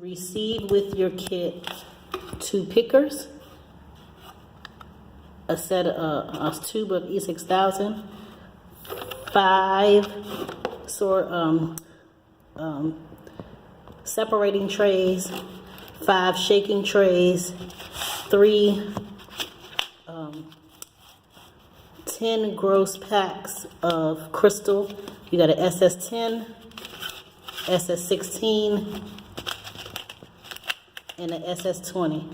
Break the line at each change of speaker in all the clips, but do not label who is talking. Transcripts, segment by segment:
Receive with your kit 2 pickers, a tube of E6000, 5 separating trays, 5 shaking trays, 3 10 gross packs of crystal. You got an SS10, SS16, and an SS20.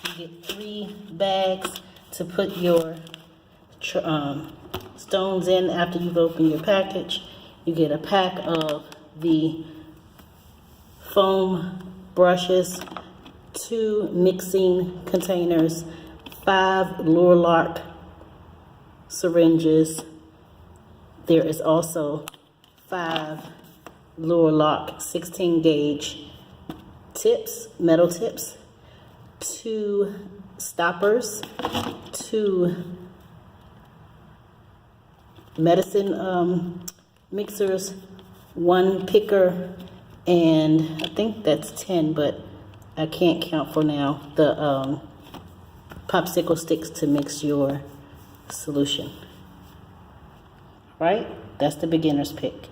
You get 3 bags to put your stones in after you've opened your package. You get a pack of the foam brushes, 2 mixing containers, 5 lure lock syringes. There is also 5 lure lock 16 gauge tips, metal tips, 2 stoppers, 2 medicine mixers, 1 picker, and I think that's 10, but I can't count for now, the popsicle sticks to mix your solution. Right? That's the beginner's pick.